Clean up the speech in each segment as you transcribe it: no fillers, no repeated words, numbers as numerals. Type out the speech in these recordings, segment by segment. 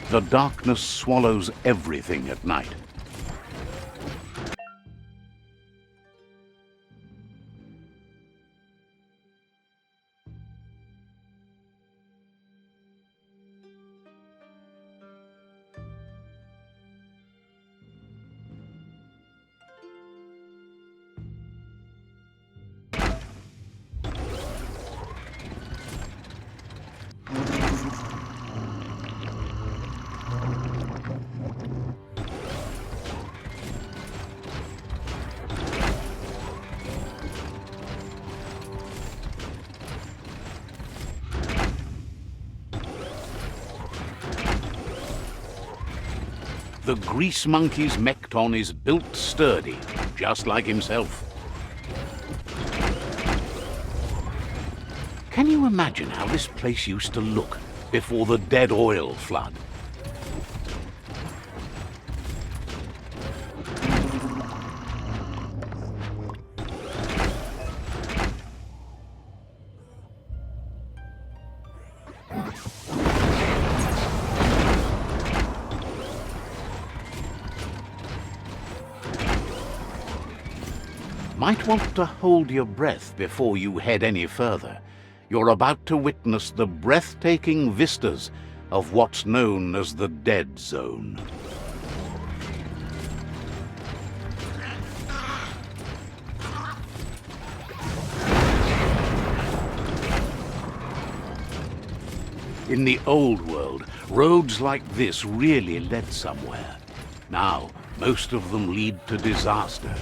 The darkness swallows everything at night. The grease monkey's mekton is built sturdy, just like himself. Can you imagine how this place used to look before the dead oil flood? Might want to hold your breath before you head any further. You're about to witness the breathtaking vistas of what's known as the Dead Zone. In the old world, roads like this really led somewhere. Now, most of them lead to disaster.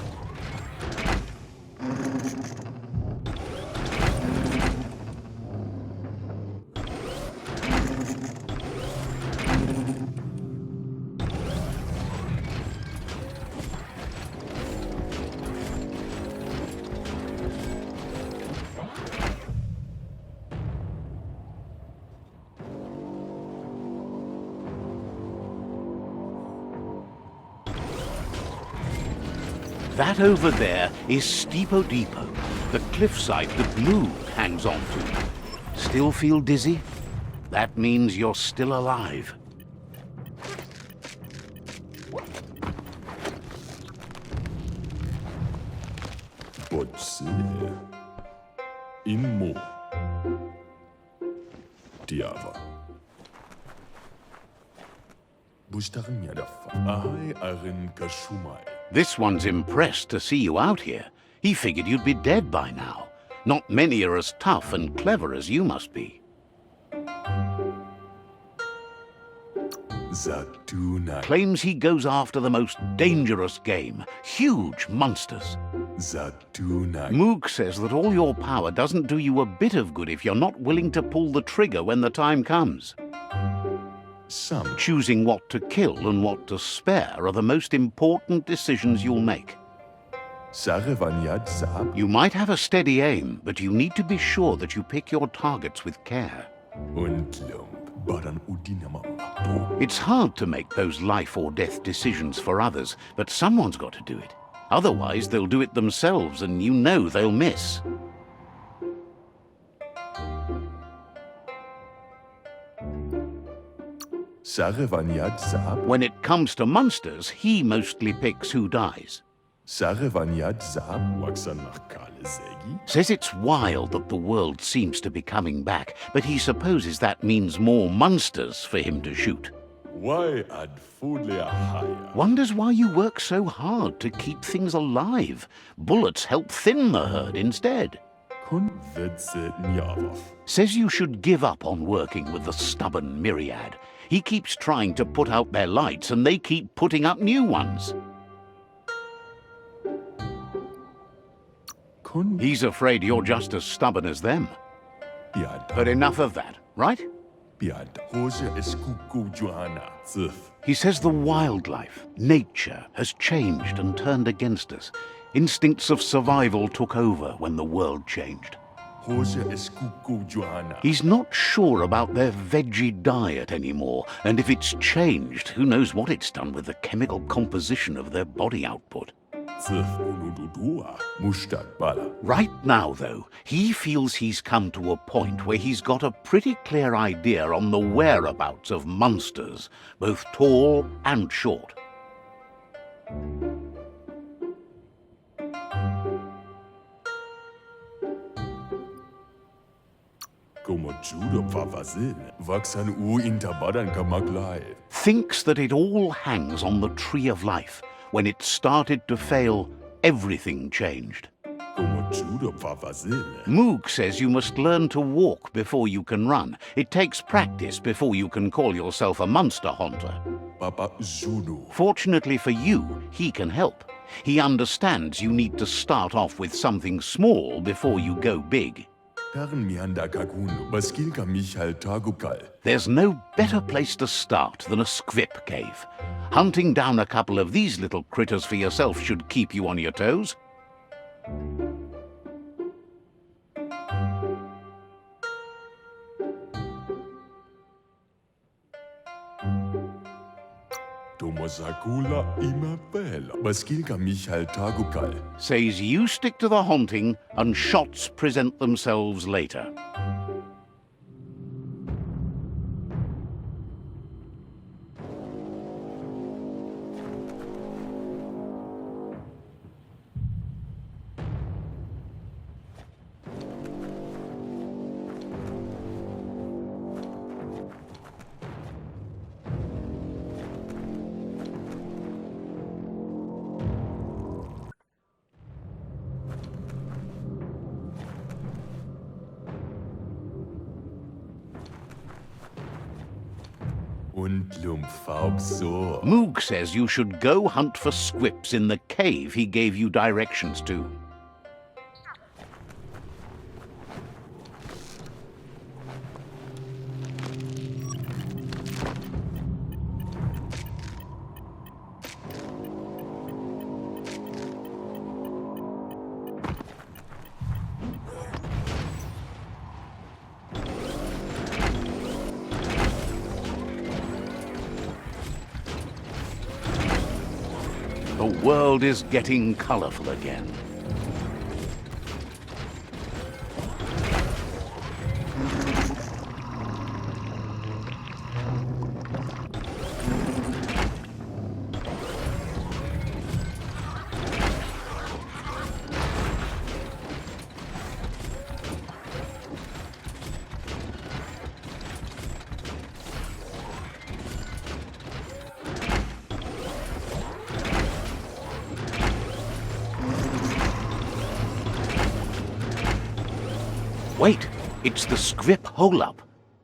That over there is Steepo Depot, the cliffside that Moog hangs on to. Still feel dizzy? That means you're still alive. What's Inmo Diava. This one's impressed to see you out here. He figured you'd be dead by now. Not many are as tough and clever as you must be. Zatuna. Claims he goes after the most dangerous game, huge monsters. Zatuna. Moog says that all your power doesn't do you a bit of good if you're not willing to pull the trigger when the time comes. Some. Choosing what to kill and what to spare are the most important decisions you'll make. You might have a steady aim, but you need to be sure that you pick your targets with care. It's hard to make those life or death decisions for others, but someone's got to do it. Otherwise, they'll do it themselves, and you know they'll miss. When it comes to monsters, he mostly picks who dies. Says it's wild that the world seems to be coming back, but he supposes that means more monsters for him to shoot. Wonders why you work so hard to keep things alive. Bullets help thin the herd instead. Says you should give up on working with the stubborn myriad. He keeps trying to put out their lights and they keep putting up new ones. He's afraid you're just as stubborn as them. But enough of that, right? He says the wildlife, nature, has changed and turned against us. Instincts of survival took over when the world changed. He's not sure about their veggie diet anymore, and if it's changed, who knows what it's done with the chemical composition of their body output. Right now, though, he feels he's come to a point where he's got a pretty clear idea on the whereabouts of monsters, both tall and short. Thinks that it all hangs on the tree of life. When it started to fail, everything changed. Moog says you must learn to walk before you can run. It takes practice before you can call yourself a monster hunter. Fortunately for you, he can help. He understands you need to start off with something small before you go big. There's no better place to start than a squip cave. Hunting down a couple of these little critters for yourself should keep you on your toes. Says you stick to the hunting and shots present themselves later. Moog says you should go hunt for squips in the cave he gave you directions to. The world is getting colorful again. Wait, it's the squip hole-up.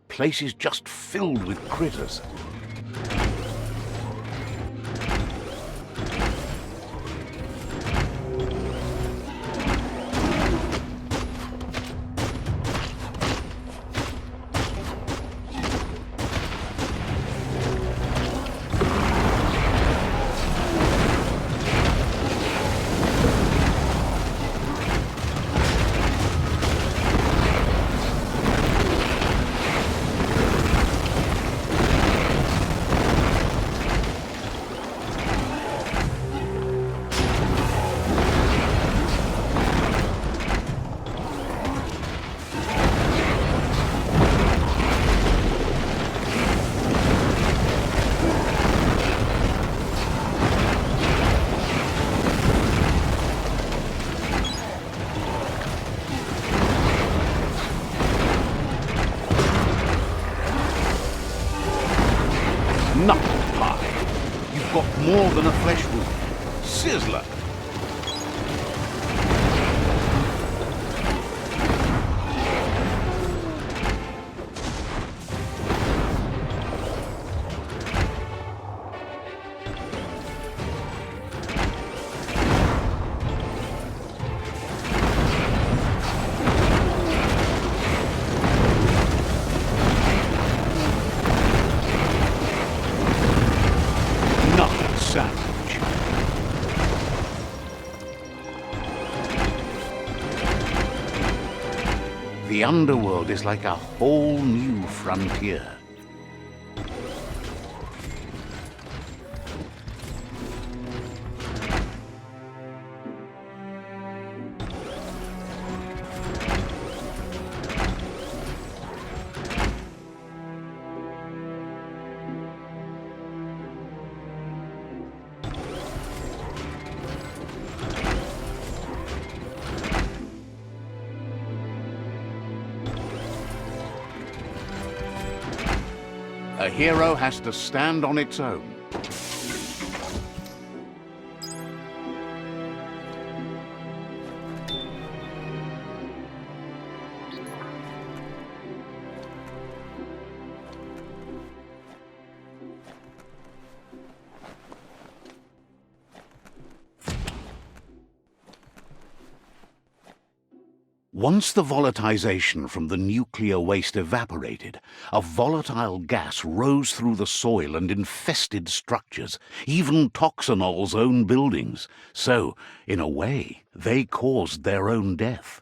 Place is just filled with critters. Knuckle pie. You've got more than a flesh wound. Sizzler. Sandwich. The underworld is like a whole new frontier. A hero has to stand on its own. Once the volatilization from the nuclear waste evaporated, a volatile gas rose through the soil and infested structures, even Toxanol's own buildings. So, in a way, they caused their own death.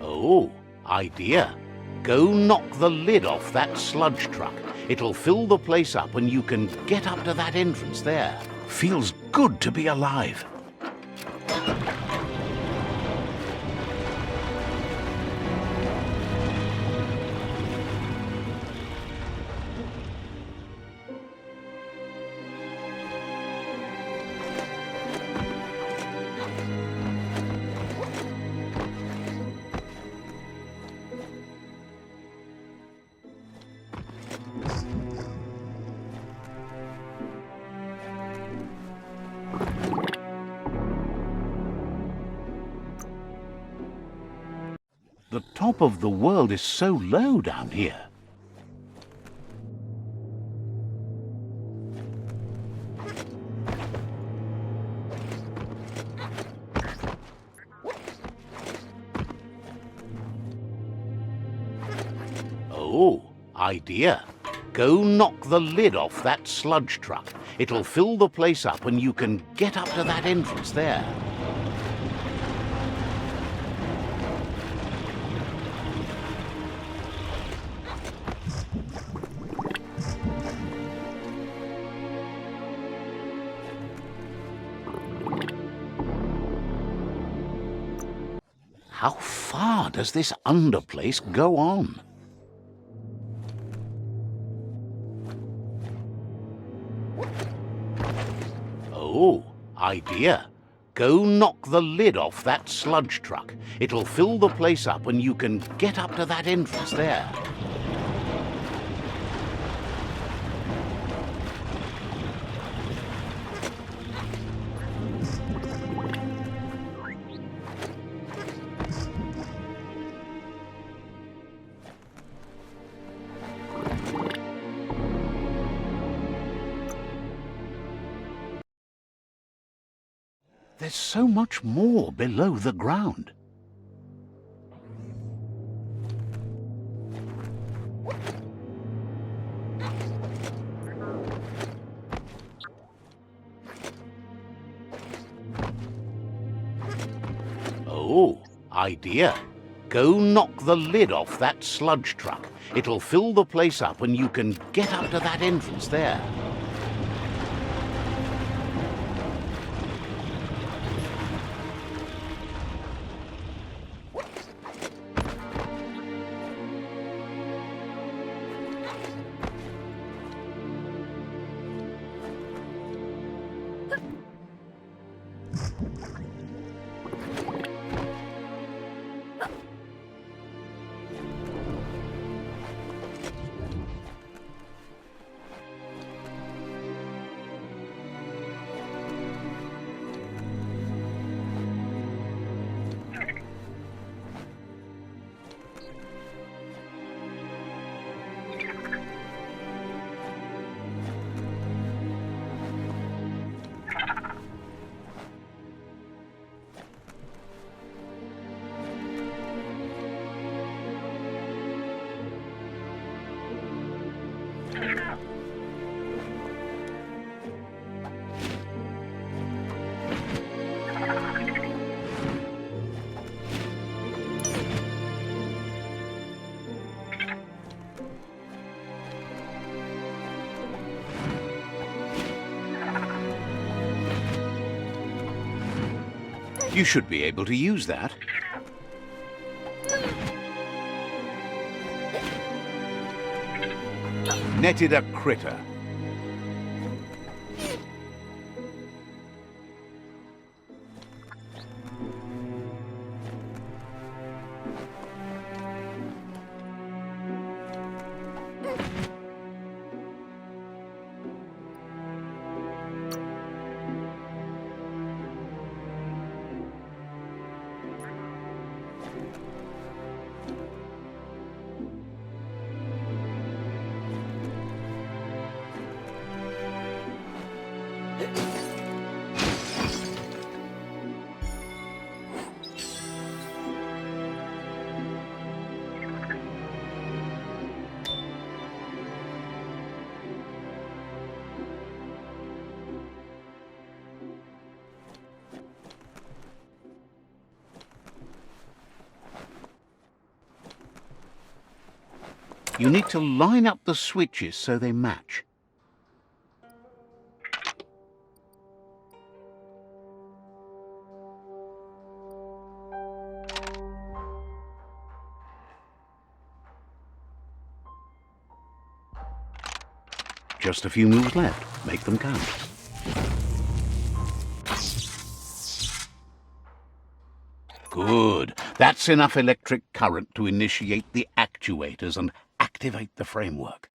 Oh, idea. Go knock the lid off that sludge truck. It'll fill the place up and you can get up to that entrance there. Feels good to be alive. The top of the world is so low down here. Oh, idea. Go knock the lid off that sludge truck. It'll fill the place up and you can get up to that entrance there. How far does this underplace go on? Oh, idea. Go knock the lid off that sludge truck. It'll fill the place up and you can get up to that entrance there. There's so much more below the ground. Oh, idea. Go knock the lid off that sludge truck. It'll fill the place up and you can get up to that entrance there. You should be able to use that. Netted a critter. You need to line up the switches so they match. Just a few moves left. Make them count. Good. That's enough electric current to initiate the actuators and activate the framework.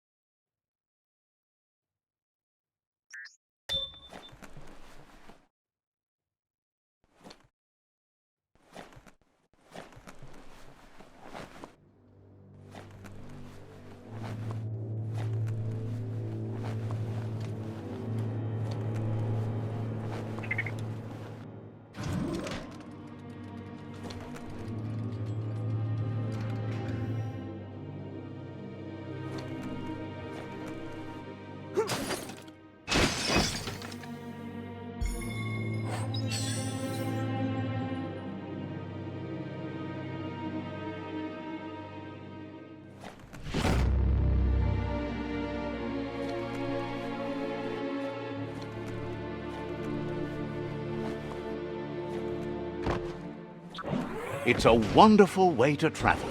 It's a wonderful way to travel.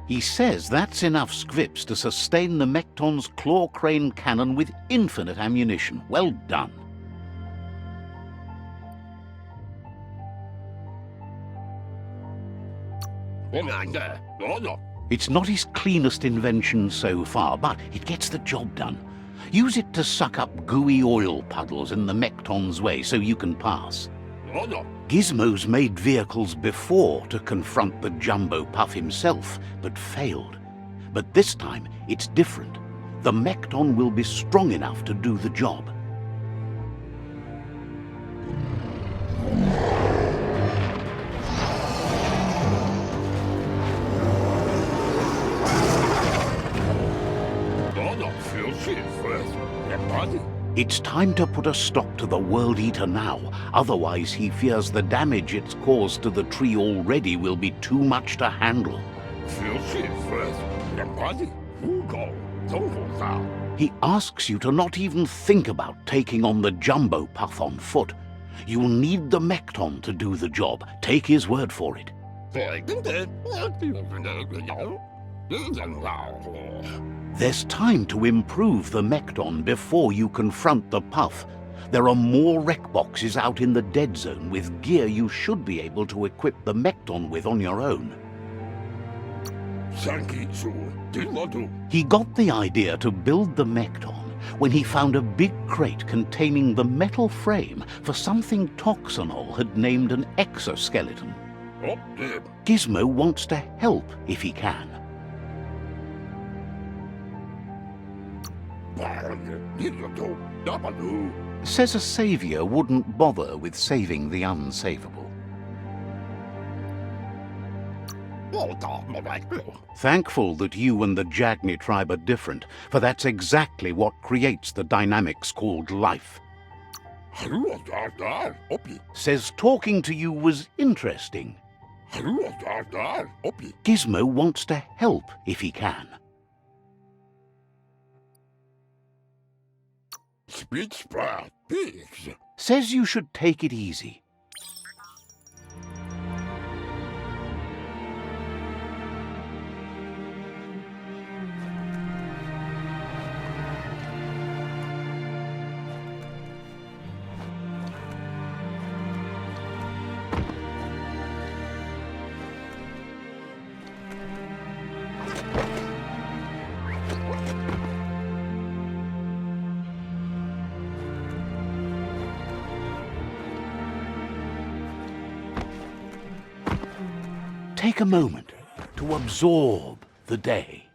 He says that's enough scripts to sustain the Mekton's claw crane cannon with infinite ammunition. Well done. It's not his cleanest invention so far, but it gets the job done. Use it to suck up gooey oil puddles in the Mekton's way so you can pass. Gizmo's made vehicles before to confront the Jumbo Puff himself, but failed. But this time, it's different. The Mekton will be strong enough to do the job. It's time to put a stop to the World Eater now, otherwise he fears the damage it's caused to the tree already will be too much to handle. He asks you to not even think about taking on the Jumbo Puff on foot. You'll need the Mekton to do the job, take his word for it. There's time to improve the Mekton before you confront the Puff. There are more wreck boxes out in the dead zone with gear you should be able to equip the Mekton with on your own. He got the idea to build the Mekton when he found a big crate containing the metal frame for something Toxanol had named an exoskeleton. Gizmo wants to help if he can. Says a savior wouldn't bother with saving the unsavable. Thankful that you and the Jagni tribe are different, for that's exactly what creates the dynamics called life. Says talking to you was interesting. Gizmo wants to help if he can. Says you should take it easy. Take a moment to absorb the day.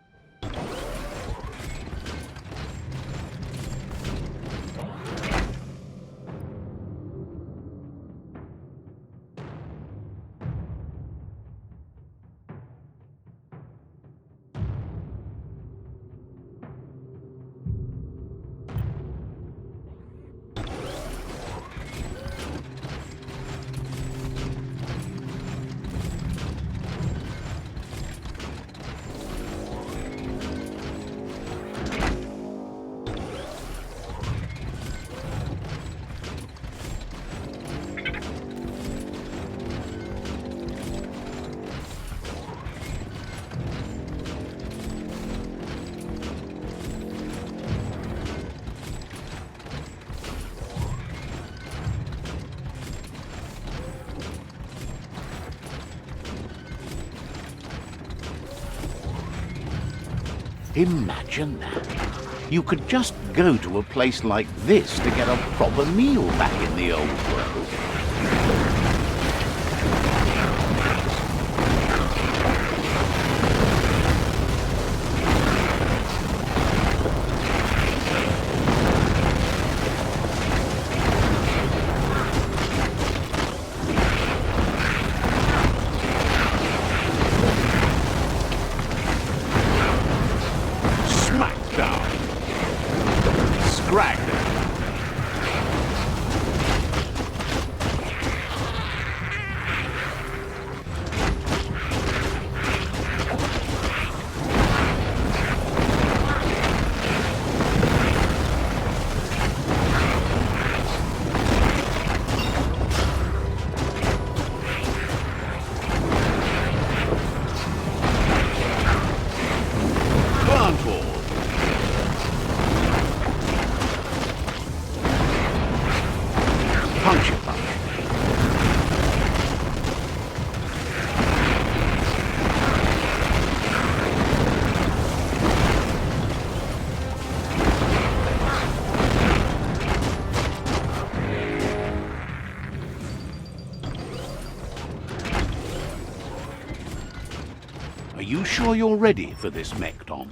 Imagine that. You could just go to a place like this to get a proper meal back in the old world. Are you sure you're ready for this mech, Tom?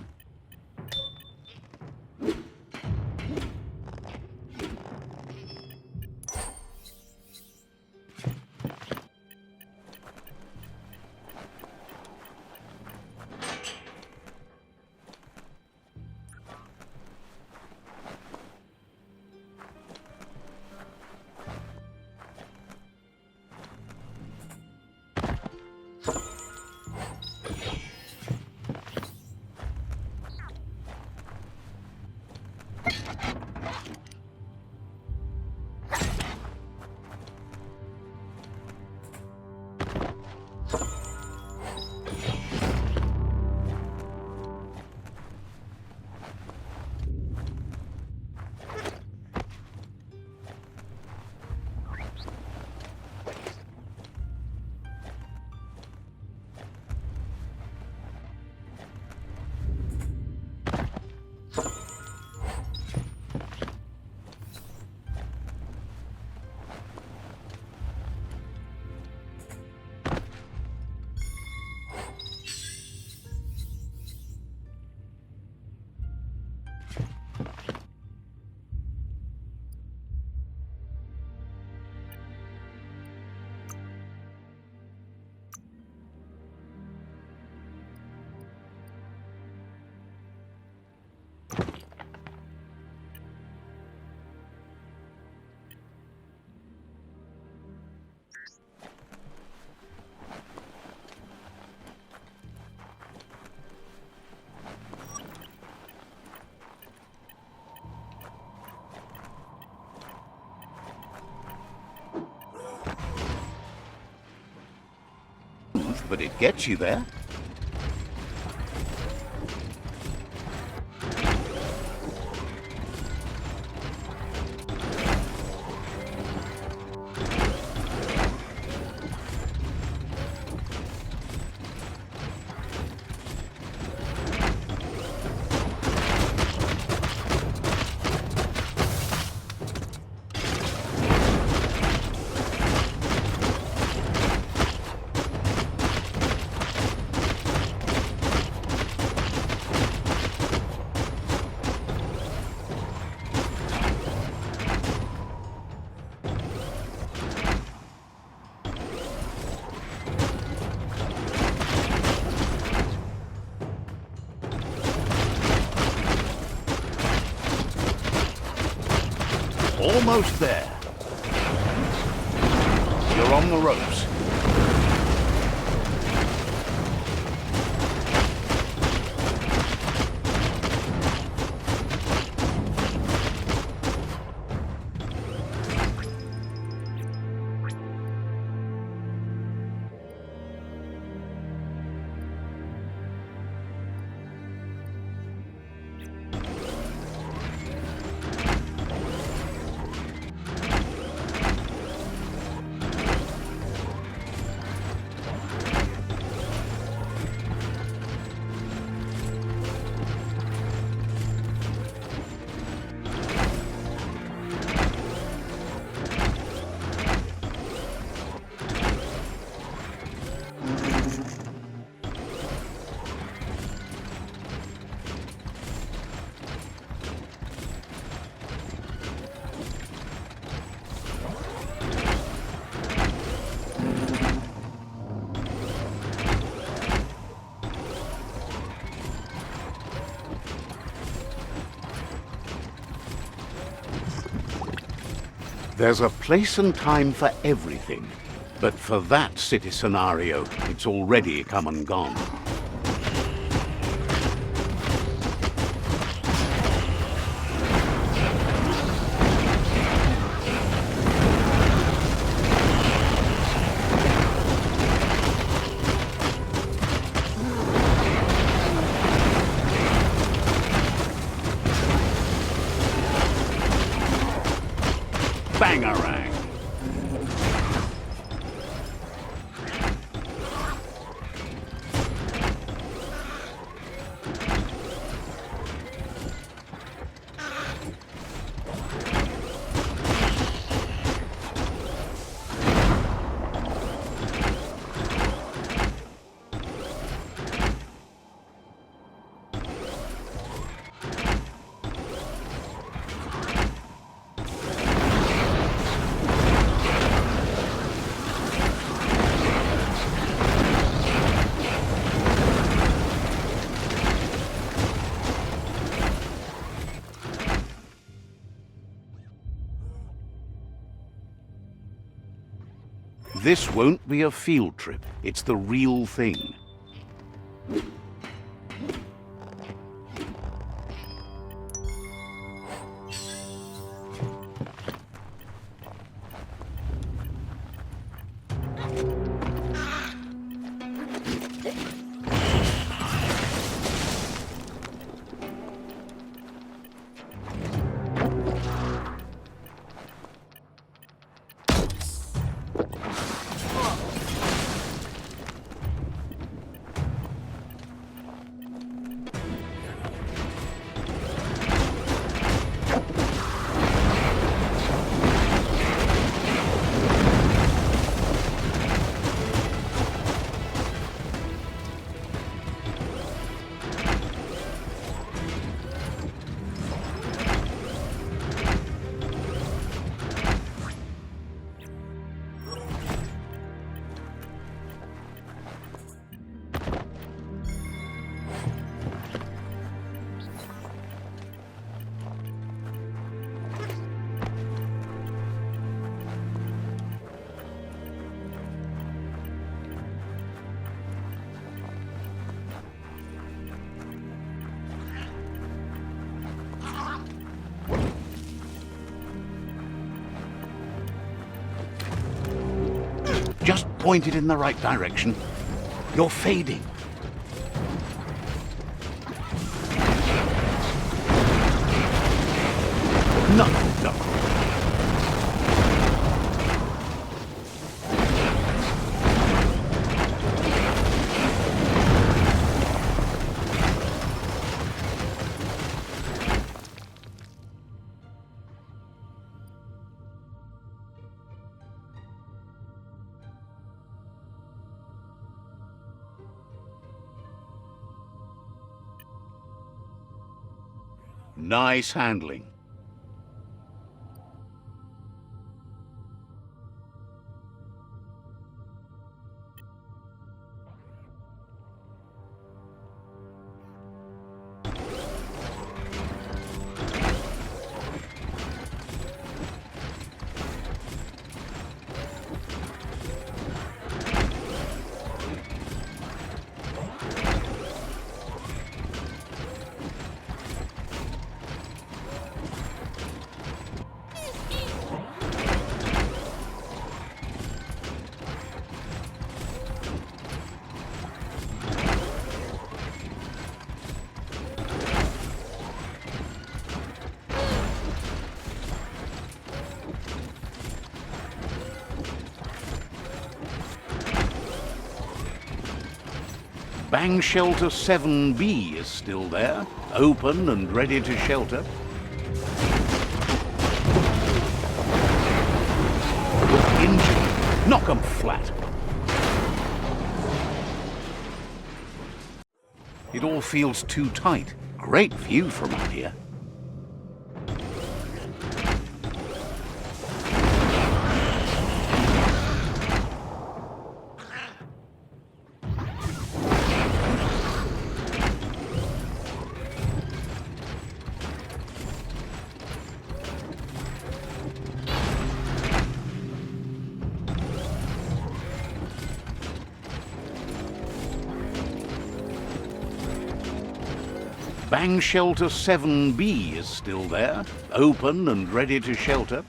But it gets you there. Almost there. You're on the ropes. There's a place and time for everything, but for that city scenario, it's already come and gone. Bangarang! This won't be a field trip. It's the real thing. Just point it in the right direction. You're fading. No, no. Nice handling. Bang Shelter 7B is still there, open and ready to shelter. Injured. Knock 'em flat. It all feels too tight. Great view from up here. Bang Shelter 7B is still there, open and ready to shelter.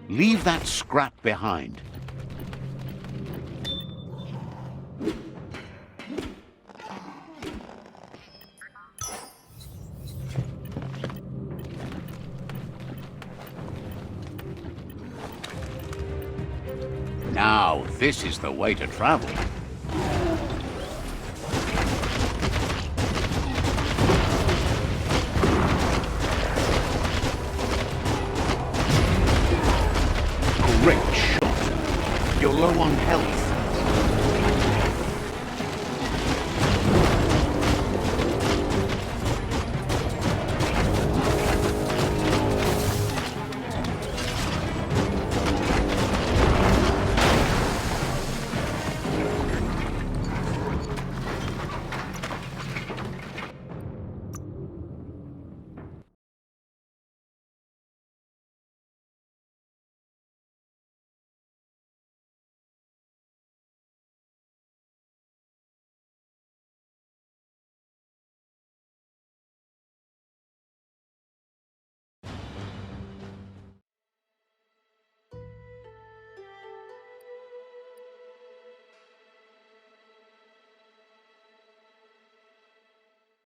Leave that scrap behind. Now, this is the way to travel. Great shot. You're low on health.